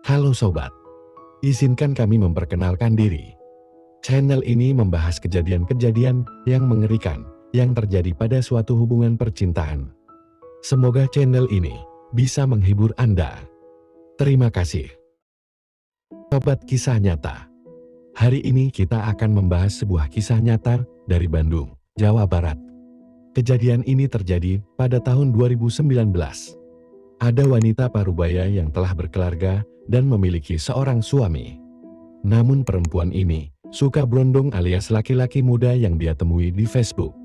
Halo sobat, izinkan kami memperkenalkan diri. Channel ini membahas kejadian-kejadian yang mengerikan yang terjadi pada suatu hubungan percintaan. Semoga channel ini bisa menghibur Anda. Terima kasih. Sobat Kisah Nyata. Hari ini kita akan membahas sebuah kisah nyata dari Bandung, Jawa Barat. Kejadian ini terjadi pada tahun 2019. Ada wanita parubaya yang telah berkeluarga dan memiliki seorang suami. Namun perempuan ini suka berondong alias laki-laki muda yang dia temui di Facebook.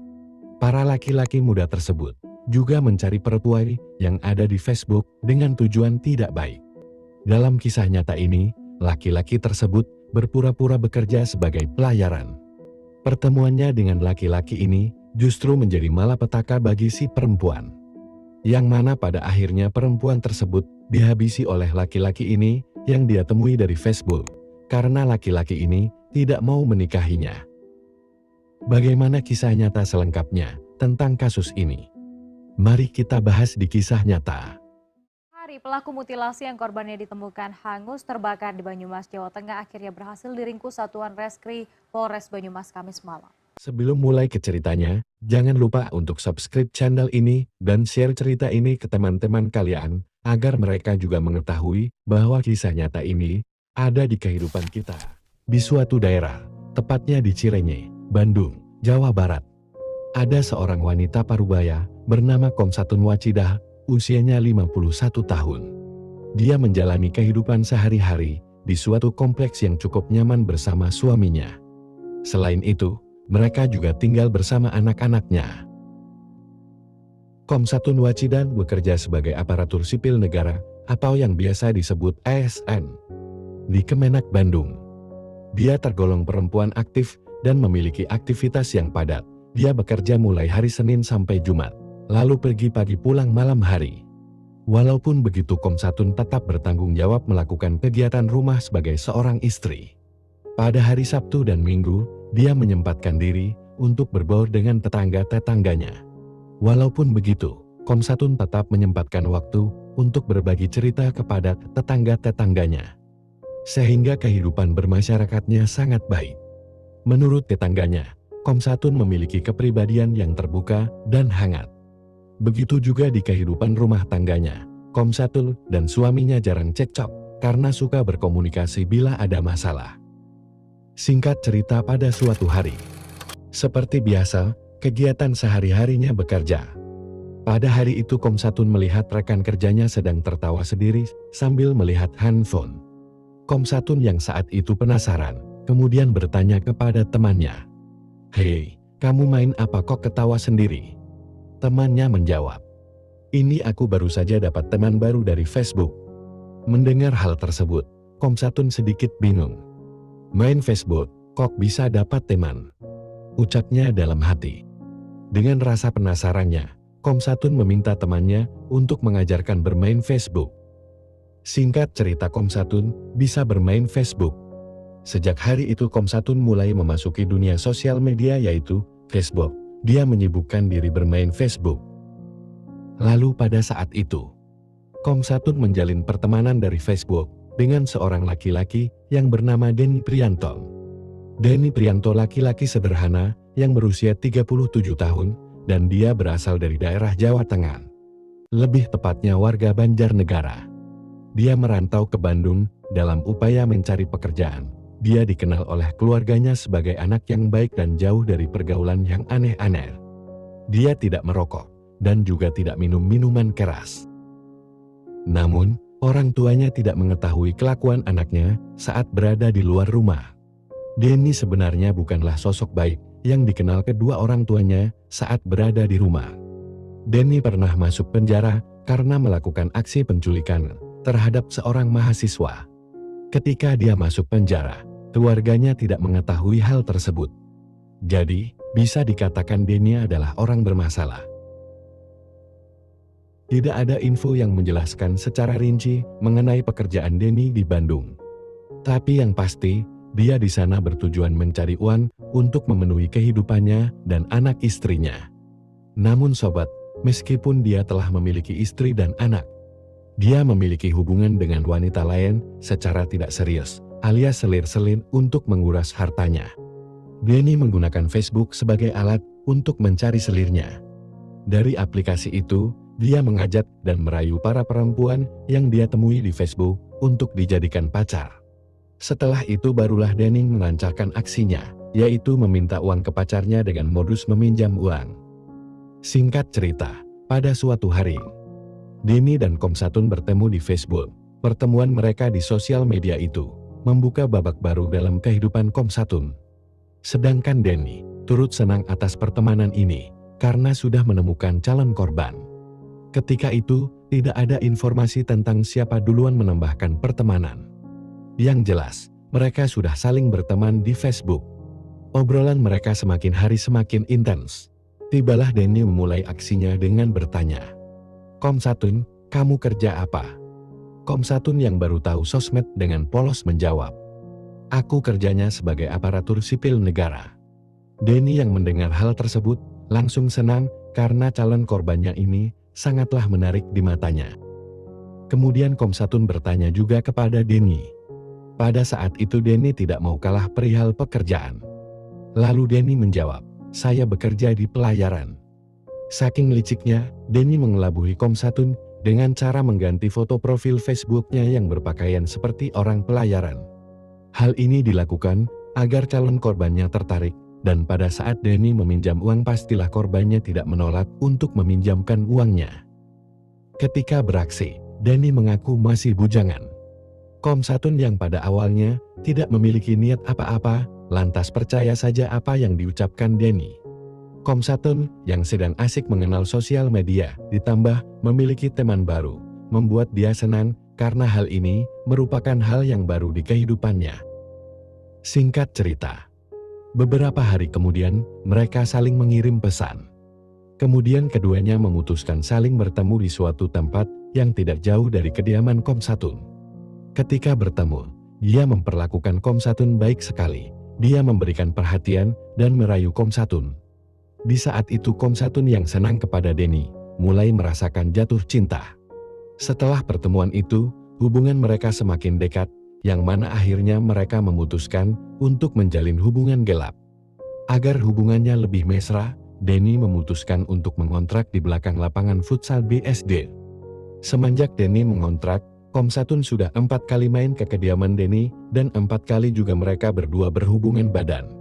Para laki-laki muda tersebut juga mencari perempuan yang ada di Facebook dengan tujuan tidak baik. Dalam kisah nyata ini, laki-laki tersebut berpura-pura bekerja sebagai pelayaran. Pertemuannya dengan laki-laki ini justru menjadi malapetaka bagi si perempuan. Yang mana pada akhirnya perempuan tersebut dihabisi oleh laki-laki ini yang dia temui dari Facebook, karena laki-laki ini tidak mau menikahinya. Bagaimana kisah nyata selengkapnya tentang kasus ini? Mari kita bahas di kisah nyata. Pelaku mutilasi yang korbannya ditemukan hangus terbakar di Banyumas, Jawa Tengah akhirnya berhasil diringkus Satuan Reskri Polres Banyumas Kamis malam. Sebelum mulai ke ceritanya, jangan lupa untuk subscribe channel ini dan share cerita ini ke teman-teman kalian, agar mereka juga mengetahui bahwa kisah nyata ini ada di kehidupan kita. Di suatu daerah, tepatnya di Cirenyi, Bandung, Jawa Barat. Ada seorang wanita parubaya bernama Komsatun Wacidah, usianya 51 tahun. Dia menjalani kehidupan sehari-hari di suatu kompleks yang cukup nyaman bersama suaminya. Selain itu, mereka juga tinggal bersama anak-anaknya. Komsatun Wacidah bekerja sebagai aparatur sipil negara atau yang biasa disebut ASN di Kemenak Bandung. Dia tergolong perempuan aktif dan memiliki aktivitas yang padat. Dia bekerja mulai hari Senin sampai Jumat, lalu pergi pagi pulang malam hari. Walaupun begitu, Komsatun tetap bertanggung jawab melakukan kegiatan rumah sebagai seorang istri. Pada hari Sabtu dan Minggu, dia menyempatkan diri untuk berbaur dengan tetangga-tetangganya. Walaupun begitu, Komsatun tetap menyempatkan waktu untuk berbagi cerita kepada tetangga-tetangganya. Sehingga kehidupan bermasyarakatnya sangat baik. Menurut tetangganya, Komsatun memiliki kepribadian yang terbuka dan hangat. Begitu juga di kehidupan rumah tangganya. Komsatun dan suaminya jarang cekcok karena suka berkomunikasi bila ada masalah. Singkat cerita, pada suatu hari, seperti biasa, kegiatan sehari-harinya bekerja. Pada hari itu Komsatun melihat rekan kerjanya sedang tertawa sendiri sambil melihat handphone. Komsatun yang saat itu penasaran, kemudian bertanya kepada temannya, "Hei, kamu main apa kok ketawa sendiri?" Temannya menjawab, "Ini aku baru saja dapat teman baru dari Facebook." Mendengar hal tersebut, Komsatun sedikit bingung. "Main Facebook, kok bisa dapat teman?" ucapnya dalam hati. Dengan rasa penasarannya, Komsatun meminta temannya untuk mengajarkan bermain Facebook. Singkat cerita, Komsatun bisa bermain Facebook. Sejak hari itu Komsatun mulai memasuki dunia sosial media yaitu Facebook. Dia menyibukkan diri bermain Facebook. Lalu pada saat itu, Komsatun menjalin pertemanan dari Facebook dengan seorang laki-laki yang bernama Denny Prianto. Denny Prianto laki-laki sederhana yang berusia 37 tahun dan dia berasal dari daerah Jawa Tengah. Lebih tepatnya warga Banjarnegara. Dia merantau ke Bandung dalam upaya mencari pekerjaan. Dia dikenal oleh keluarganya sebagai anak yang baik dan jauh dari pergaulan yang aneh-aneh. Dia tidak merokok dan juga tidak minum minuman keras. Namun, orang tuanya tidak mengetahui kelakuan anaknya saat berada di luar rumah. Denny sebenarnya bukanlah sosok baik yang dikenal kedua orang tuanya saat berada di rumah. Denny pernah masuk penjara karena melakukan aksi penculikan terhadap seorang mahasiswa. Ketika dia masuk penjara, keluarganya tidak mengetahui hal tersebut. Jadi, bisa dikatakan Denny adalah orang bermasalah. Tidak ada info yang menjelaskan secara rinci mengenai pekerjaan Denny di Bandung. Tapi yang pasti, dia di sana bertujuan mencari uang untuk memenuhi kehidupannya dan anak istrinya. Namun sobat, meskipun dia telah memiliki istri dan anak, Dia memiliki hubungan dengan wanita lain secara tidak serius, alias selir-selir untuk menguras hartanya. Denny menggunakan Facebook sebagai alat untuk mencari selirnya. Dari aplikasi itu, dia mengajak dan merayu para perempuan yang dia temui di Facebook untuk dijadikan pacar. Setelah itu barulah Denny melancarkan aksinya, yaitu meminta uang ke pacarnya dengan modus meminjam uang. Singkat cerita, pada suatu hari, Denny dan Komsatun bertemu di Facebook. Pertemuan mereka di sosial media itu membuka babak baru dalam kehidupan Komsatun. Sedangkan Denny turut senang atas pertemanan ini karena sudah menemukan calon korban. Ketika itu, tidak ada informasi tentang siapa duluan menambahkan pertemanan. Yang jelas, mereka sudah saling berteman di Facebook. Obrolan mereka semakin hari semakin intens. Tibalah Denny memulai aksinya dengan bertanya, "Komsatun, kamu kerja apa?" Komsatun yang baru tahu sosmed dengan polos menjawab, "Aku kerjanya sebagai aparatur sipil negara." Denny yang mendengar hal tersebut langsung senang karena calon korbannya ini sangatlah menarik di matanya. Kemudian Komsatun bertanya juga kepada Denny. Pada saat itu Denny tidak mau kalah perihal pekerjaan. Lalu Denny menjawab, "Saya bekerja di pelayaran." Saking liciknya, Denny mengelabui Komsatun dengan cara mengganti foto profil Facebooknya yang berpakaian seperti orang pelayaran. Hal ini dilakukan agar calon korbannya tertarik, dan pada saat Denny meminjam uang pastilah korbannya tidak menolak untuk meminjamkan uangnya. Ketika beraksi, Denny mengaku masih bujangan. Komsatun yang pada awalnya tidak memiliki niat apa-apa, lantas percaya saja apa yang diucapkan Denny. Komsatun yang sedang asik mengenal sosial media, ditambah memiliki teman baru, membuat dia senang karena hal ini merupakan hal yang baru di kehidupannya. Singkat cerita, beberapa hari kemudian mereka saling mengirim pesan. Kemudian keduanya memutuskan saling bertemu di suatu tempat yang tidak jauh dari kediaman Komsatun. Ketika bertemu, dia memperlakukan Komsatun baik sekali. Dia memberikan perhatian dan merayu Komsatun. Di saat itu Komsatun yang senang kepada Denny mulai merasakan jatuh cinta. Setelah pertemuan itu, hubungan mereka semakin dekat, yang mana akhirnya mereka memutuskan untuk menjalin hubungan gelap. Agar hubungannya lebih mesra, Denny memutuskan untuk mengontrak di belakang lapangan futsal BSD. Semenjak Denny mengontrak, Komsatun sudah 4 kali main ke kediaman Denny dan 4 kali juga mereka berdua berhubungan badan.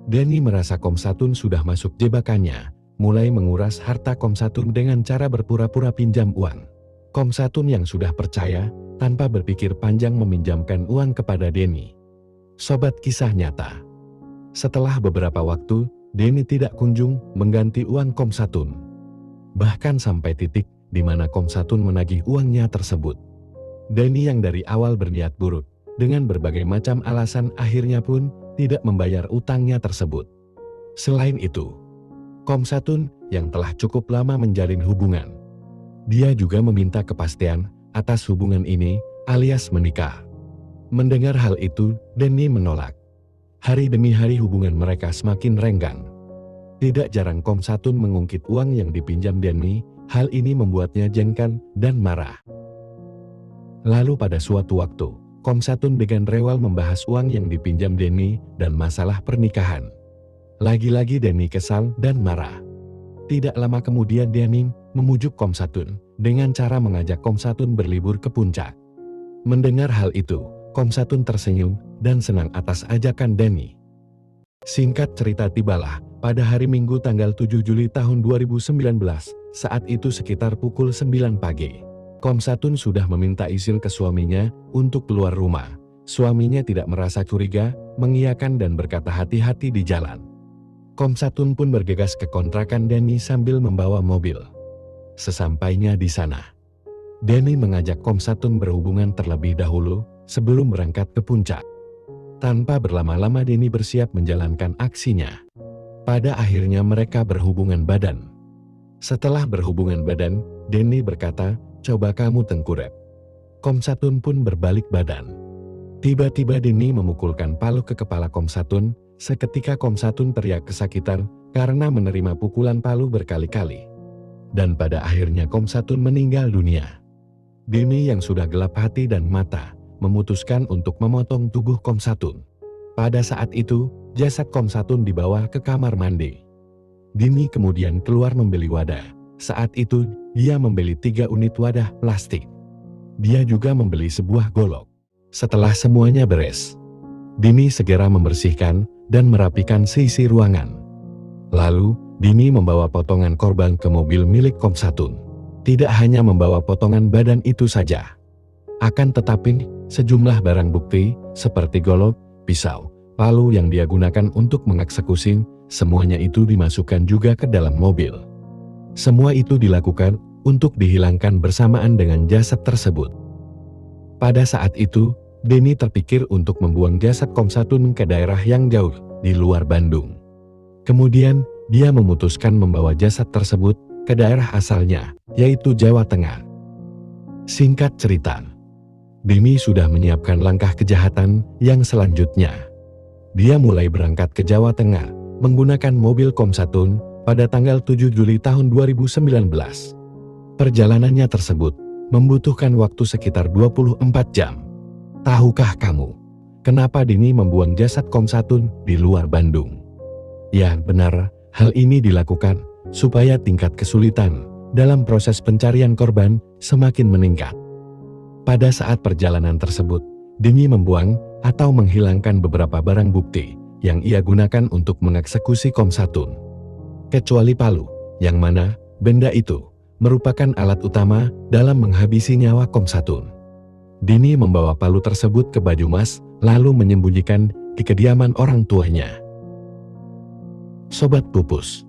Denny merasa Komsatun sudah masuk jebakannya, mulai menguras harta Komsatun dengan cara berpura-pura pinjam uang. Komsatun yang sudah percaya, tanpa berpikir panjang meminjamkan uang kepada Denny. Sobat kisah nyata. Setelah beberapa waktu, Denny tidak kunjung mengganti uang Komsatun. Bahkan sampai titik di mana Komsatun menagih uangnya tersebut. Denny yang dari awal berniat buruk, dengan berbagai macam alasan akhirnya pun tidak membayar utangnya tersebut. Selain itu, Komsatun yang telah cukup lama menjalin hubungan, dia juga meminta kepastian atas hubungan ini alias menikah. Mendengar hal itu, Denny menolak. Hari demi hari hubungan mereka semakin renggang. Tidak jarang Komsatun mengungkit uang yang dipinjam Denny, hal ini membuatnya jengkel dan marah. Lalu pada suatu waktu, Komsatun dengan rewel membahas uang yang dipinjam Denny dan masalah pernikahan. Lagi-lagi Denny kesal dan marah. Tidak lama kemudian Denny memujuk Komsatun dengan cara mengajak Komsatun berlibur ke puncak. Mendengar hal itu, Komsatun tersenyum dan senang atas ajakan Denny. Singkat cerita tibalah pada hari Minggu tanggal 7 Juli tahun 2019, saat itu sekitar pukul 9 pagi. Komsatun sudah meminta izin ke suaminya untuk keluar rumah. Suaminya tidak merasa curiga, mengiyakan dan berkata hati-hati di jalan. Komsatun pun bergegas ke kontrakan Denny sambil membawa mobil. Sesampainya di sana, Denny mengajak Komsatun berhubungan terlebih dahulu sebelum berangkat ke puncak. Tanpa berlama-lama Denny bersiap menjalankan aksinya. Pada akhirnya mereka berhubungan badan. Setelah berhubungan badan, Denny berkata, "Coba kamu tengkurap." Komsatun pun berbalik badan. Tiba-tiba Denny memukulkan palu ke kepala Komsatun. Seketika Komsatun teriak kesakitan karena menerima pukulan palu berkali-kali. Dan pada akhirnya Komsatun meninggal dunia. Deni yang sudah gelap hati dan mata, memutuskan untuk memotong tubuh Komsatun. Pada saat itu, jasad Komsatun dibawa ke kamar mandi. Dini kemudian keluar membeli wadah. Saat itu, dia membeli 3 unit wadah plastik. Dia juga membeli sebuah golok. Setelah semuanya beres, Dini segera membersihkan dan merapikan sisi ruangan. Lalu, Dini membawa potongan korban ke mobil milik Komsatun. Tidak hanya membawa potongan badan itu saja. Akan tetapi, sejumlah barang bukti seperti golok, pisau, palu yang dia gunakan untuk mengeksekusi, semuanya itu dimasukkan juga ke dalam mobil. Semua itu dilakukan untuk dihilangkan bersamaan dengan jasad tersebut. Pada saat itu, Deni terpikir untuk membuang jasad Komsatun ke daerah yang jauh di luar Bandung. Kemudian, dia memutuskan membawa jasad tersebut ke daerah asalnya, yaitu Jawa Tengah. Singkat cerita, Deni sudah menyiapkan langkah kejahatan yang selanjutnya. Dia mulai berangkat ke Jawa Tengah menggunakan mobil Komsatun pada tanggal 7 Juli tahun 2019. Perjalanannya tersebut membutuhkan waktu sekitar 24 jam. Tahukah kamu, kenapa Deni membuang jasad Komsatun di luar Bandung? Ya benar, hal ini dilakukan supaya tingkat kesulitan dalam proses pencarian korban semakin meningkat. Pada saat perjalanan tersebut, Deni membuang atau menghilangkan beberapa barang bukti yang ia gunakan untuk mengeksekusi Komsatun. Kecuali palu, yang mana benda itu merupakan alat utama dalam menghabisi nyawa Komsatun. Deni membawa palu tersebut ke Banyumas, lalu menyembunyikan di kediaman orang tuanya. Sobat Pupus,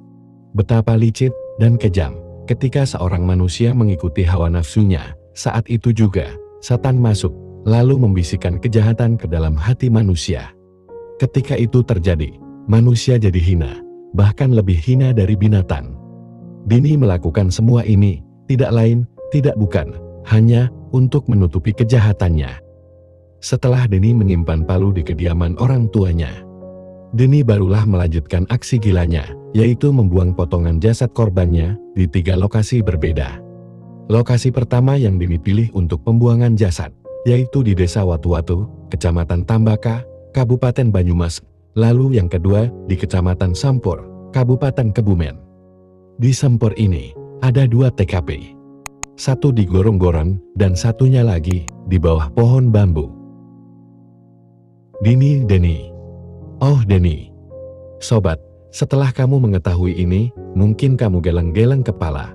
betapa licik dan kejam ketika seorang manusia mengikuti hawa nafsunya. Saat itu juga, setan masuk, lalu membisikkan kejahatan ke dalam hati manusia. Ketika itu terjadi, manusia jadi hina, bahkan lebih hina dari binatang. Deni melakukan semua ini, tidak lain, tidak bukan, hanya untuk menutupi kejahatannya. Setelah Deni menyimpan palu di kediaman orang tuanya, Deni barulah melanjutkan aksi gilanya, yaitu membuang potongan jasad korbannya di 3 lokasi berbeda. Lokasi pertama yang Deni pilih untuk pembuangan jasad, yaitu di Desa Watu-Watu, Kecamatan Tambaka, Kabupaten Banyumas, lalu yang kedua di Kecamatan Sampor, Kabupaten Kebumen. Di Sampor ini, ada 2 TKP. Satu di gorong-gorong dan satunya lagi di bawah pohon bambu. Deni. Oh Deni. Sobat, setelah kamu mengetahui ini, mungkin kamu geleng-geleng kepala.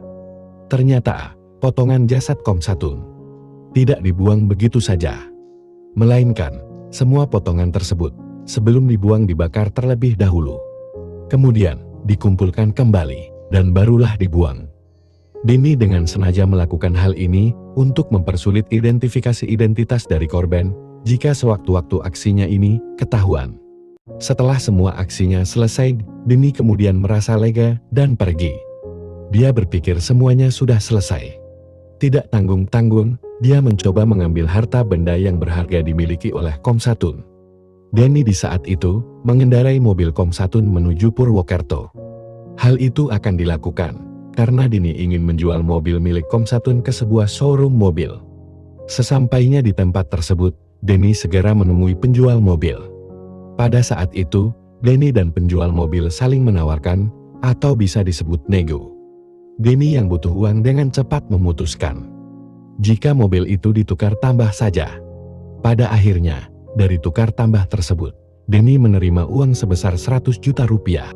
Ternyata, potongan jasad Komsatun tidak dibuang begitu saja. Melainkan, semua potongan tersebut sebelum dibuang dibakar terlebih dahulu. Kemudian, dikumpulkan kembali dan barulah dibuang. Deni dengan sengaja melakukan hal ini untuk mempersulit identifikasi identitas dari korban jika sewaktu-waktu aksinya ini ketahuan. Setelah semua aksinya selesai, Deni kemudian merasa lega dan pergi. Dia berpikir semuanya sudah selesai. Tidak tanggung-tanggung, dia mencoba mengambil harta benda yang berharga dimiliki oleh Komsatun. Deni di saat itu mengendarai mobil Komsatun menuju Purwokerto. Hal itu akan dilakukan karena Deni ingin menjual mobil milik Komsatun ke sebuah showroom mobil. Sesampainya di tempat tersebut, Deni segera menemui penjual mobil. Pada saat itu, Deni dan penjual mobil saling menawarkan, atau bisa disebut nego. Deni yang butuh uang dengan cepat memutuskan jika mobil itu ditukar tambah saja. Pada akhirnya, dari tukar tambah tersebut, Deni menerima uang sebesar 100 juta rupiah.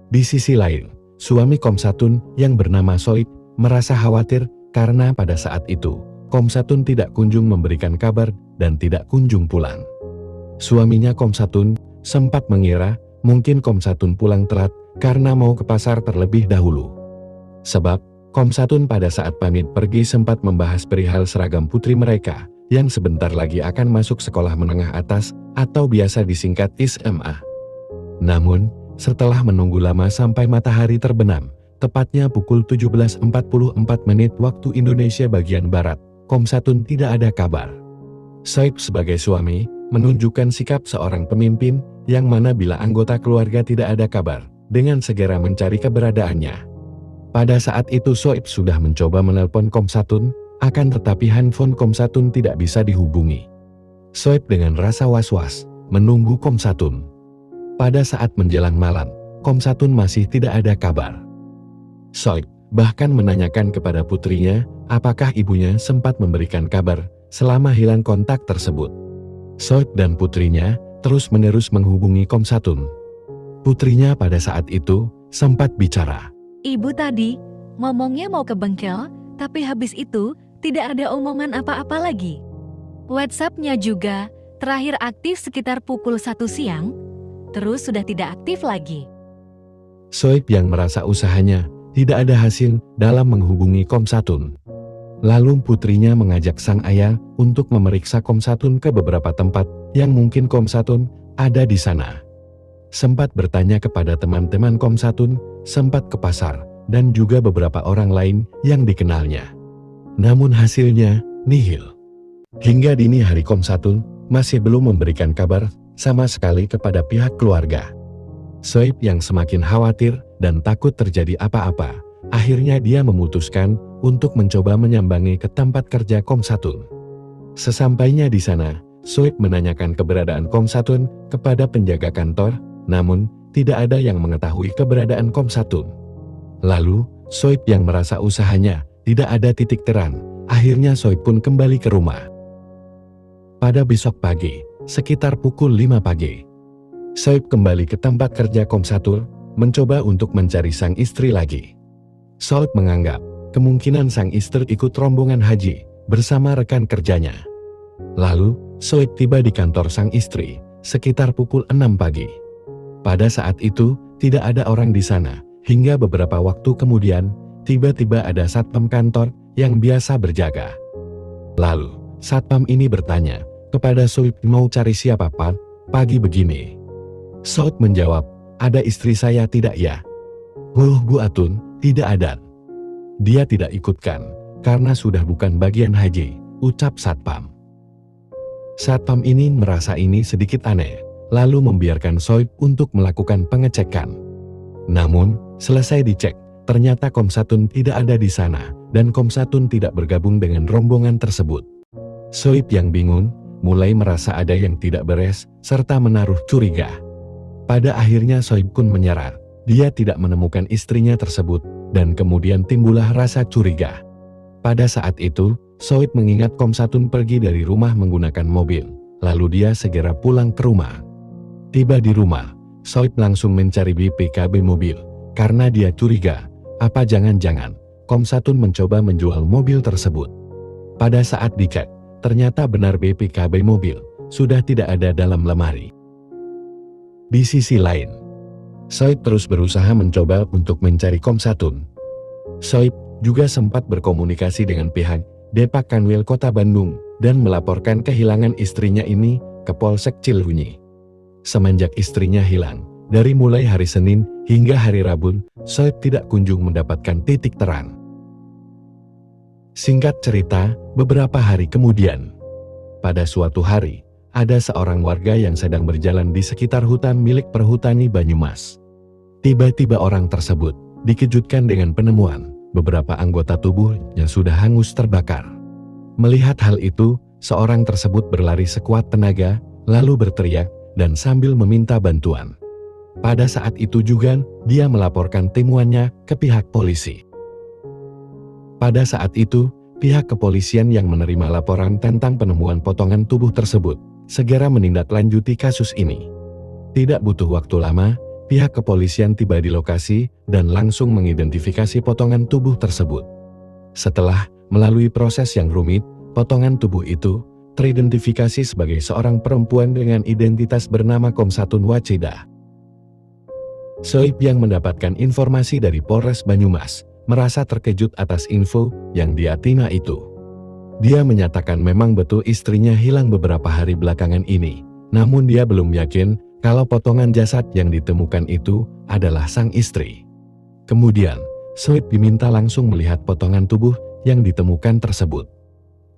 Di sisi lain, suami Komsatun yang bernama Soib merasa khawatir karena pada saat itu, Komsatun tidak kunjung memberikan kabar dan tidak kunjung pulang. Suaminya Komsatun sempat mengira mungkin Komsatun pulang telat karena mau ke pasar terlebih dahulu. Sebab, Komsatun pada saat pamit pergi sempat membahas perihal seragam putri mereka yang sebentar lagi akan masuk sekolah menengah atas atau biasa disingkat SMA. Namun, setelah menunggu lama sampai matahari terbenam, tepatnya pukul 17.44 waktu Indonesia bagian Barat, Komsatun tidak ada kabar. Soib sebagai suami menunjukkan sikap seorang pemimpin yang mana bila anggota keluarga tidak ada kabar, dengan segera mencari keberadaannya. Pada saat itu Soib sudah mencoba menelpon Komsatun, Akan tetapi handphone Komsatun tidak bisa dihubungi. Soib dengan rasa was-was menunggu Komsatun. Pada saat menjelang malam, Komsatun masih tidak ada kabar. Soib bahkan menanyakan kepada putrinya apakah ibunya sempat memberikan kabar selama hilang kontak tersebut. Soib dan putrinya terus-menerus menghubungi Komsatun. Putrinya pada saat itu sempat bicara. Ibu tadi ngomongnya mau ke bengkel, tapi habis itu tidak ada omongan apa-apa lagi. WhatsApp-nya juga terakhir aktif sekitar pukul 1 siang, terus sudah tidak aktif lagi. Soib yang merasa usahanya tidak ada hasil dalam menghubungi Komsatun. Lalu putrinya mengajak sang ayah untuk memeriksa Komsatun ke beberapa tempat yang mungkin Komsatun ada di sana. Sempat bertanya kepada teman-teman Komsatun, sempat ke pasar, dan juga beberapa orang lain yang dikenalnya. Namun hasilnya nihil. Hingga dini hari Komsatun masih belum memberikan kabar sama sekali kepada pihak keluarga. Soib yang semakin khawatir dan takut terjadi apa-apa, akhirnya dia memutuskan untuk mencoba menyambangi ke tempat kerja Komsatun. Sesampainya di sana, Soib menanyakan keberadaan Komsatun kepada penjaga kantor, namun tidak ada yang mengetahui keberadaan Komsatun. Lalu, Soib yang merasa usahanya tidak ada titik terang, akhirnya Soib pun kembali ke rumah. Pada besok pagi, sekitar pukul 5 pagi, Soib kembali ke tempat kerja Komsatun, mencoba untuk mencari sang istri lagi. Soib menganggap kemungkinan sang istri ikut rombongan haji bersama rekan kerjanya. Lalu, Soib tiba di kantor sang istri sekitar pukul 6 pagi. Pada saat itu, tidak ada orang di sana, hingga beberapa waktu kemudian, tiba-tiba ada satpam kantor yang biasa berjaga. Lalu, satpam ini bertanya kepada Soib, mau cari siapa Pak, pagi begini? Soib menjawab, ada istri saya tidak ya? Bu Atun, tidak ada. Dia tidak ikutkan, karena sudah bukan bagian haji, ucap satpam. Satpam ini merasa ini sedikit aneh, lalu membiarkan Soib untuk melakukan pengecekan. Namun, selesai dicek, ternyata Komsatun tidak ada di sana, dan Komsatun tidak bergabung dengan rombongan tersebut. Soib yang bingung, mulai merasa ada yang tidak beres, serta menaruh curiga. Pada akhirnya Soib pun menyerah, dia tidak menemukan istrinya tersebut, dan kemudian timbullah rasa curiga. Pada saat itu, Soib mengingat Komsatun pergi dari rumah menggunakan mobil, lalu dia segera pulang ke rumah. Tiba di rumah, Soib langsung mencari BPKB mobil, karena dia curiga, apa jangan-jangan Komsatun mencoba menjual mobil tersebut. Pada saat dicek, ternyata benar BPKB mobil sudah tidak ada dalam lemari. Di sisi lain, Soib terus berusaha mencoba untuk mencari Komsatun. Soib juga sempat berkomunikasi dengan pihak Depak Kanwil Kota Bandung dan melaporkan kehilangan istrinya ini ke Polsek Cilunyi. Semenjak istrinya hilang, dari mulai hari Senin hingga hari Rabu, Soib tidak kunjung mendapatkan titik terang. Singkat cerita, beberapa hari kemudian, pada suatu hari, ada seorang warga yang sedang berjalan di sekitar hutan milik perhutani Banyumas. Tiba-tiba orang tersebut dikejutkan dengan penemuan beberapa anggota tubuh yang sudah hangus terbakar. Melihat hal itu, seorang tersebut berlari sekuat tenaga, lalu berteriak dan sambil meminta bantuan. Pada saat itu juga, dia melaporkan temuannya ke pihak polisi. Pada saat itu, pihak kepolisian yang menerima laporan tentang penemuan potongan tubuh tersebut segera menindaklanjuti kasus ini. Tidak butuh waktu lama, pihak kepolisian tiba di lokasi dan langsung mengidentifikasi potongan tubuh tersebut. Setelah melalui proses yang rumit, potongan tubuh itu teridentifikasi sebagai seorang perempuan dengan identitas bernama Komsatun Wacida. Soib yang mendapatkan informasi dari Polres Banyumas merasa terkejut atas info yang dia terima itu. Dia menyatakan memang betul istrinya hilang beberapa hari belakangan ini, namun dia belum yakin kalau potongan jasad yang ditemukan itu adalah sang istri. Kemudian, Soib diminta langsung melihat potongan tubuh yang ditemukan tersebut.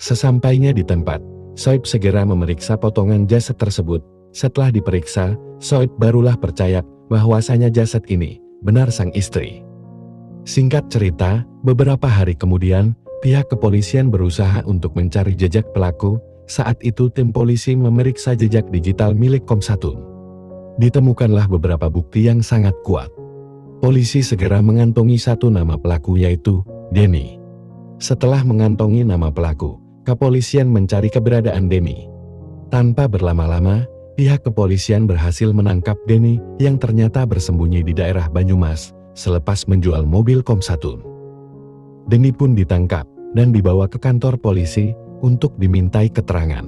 Sesampainya di tempat, Soib segera memeriksa potongan jasad tersebut. Setelah diperiksa, Soib barulah percaya bahwasanya jasad ini benar sang istri. Singkat cerita, beberapa hari kemudian, pihak kepolisian berusaha untuk mencari jejak pelaku. Saat itu tim polisi memeriksa jejak digital milik Komsatun. Ditemukanlah beberapa bukti yang sangat kuat. Polisi segera mengantongi satu nama pelaku, yaitu Denny. Setelah mengantongi nama pelaku, kepolisian mencari keberadaan Denny. Tanpa berlama-lama, pihak kepolisian berhasil menangkap Denny yang ternyata bersembunyi di daerah Banyumas selepas menjual mobil Komsatun. Denny pun ditangkap dan dibawa ke kantor polisi untuk dimintai keterangan.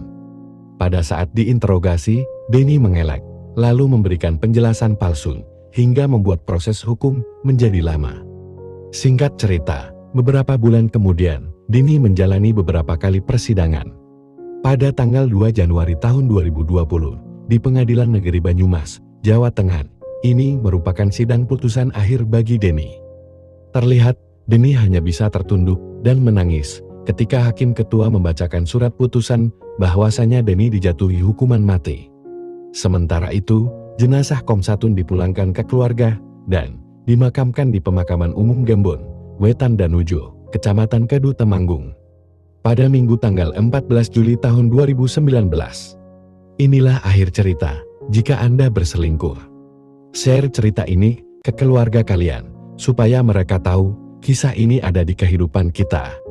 Pada saat diinterogasi, Denny mengelak, lalu memberikan penjelasan palsu, hingga membuat proses hukum menjadi lama. Singkat cerita, beberapa bulan kemudian, Denny menjalani beberapa kali persidangan. Pada tanggal 2 Januari tahun 2020, di Pengadilan Negeri Banyumas, Jawa Tengah, ini merupakan sidang putusan akhir bagi Denny. Terlihat, Denny hanya bisa tertunduk dan menangis ketika hakim ketua membacakan surat putusan bahwasanya Denny dijatuhi hukuman mati. Sementara itu, jenazah Komsatun dipulangkan ke keluarga dan dimakamkan di Pemakaman Umum Gambon, Wetan Danujo, Kecamatan Kedu, Temanggung, pada Minggu tanggal 14 Juli tahun 2019. Inilah akhir cerita. Jika Anda berselingkuh, share cerita ini ke keluarga kalian, supaya mereka tahu kisah ini ada di kehidupan kita.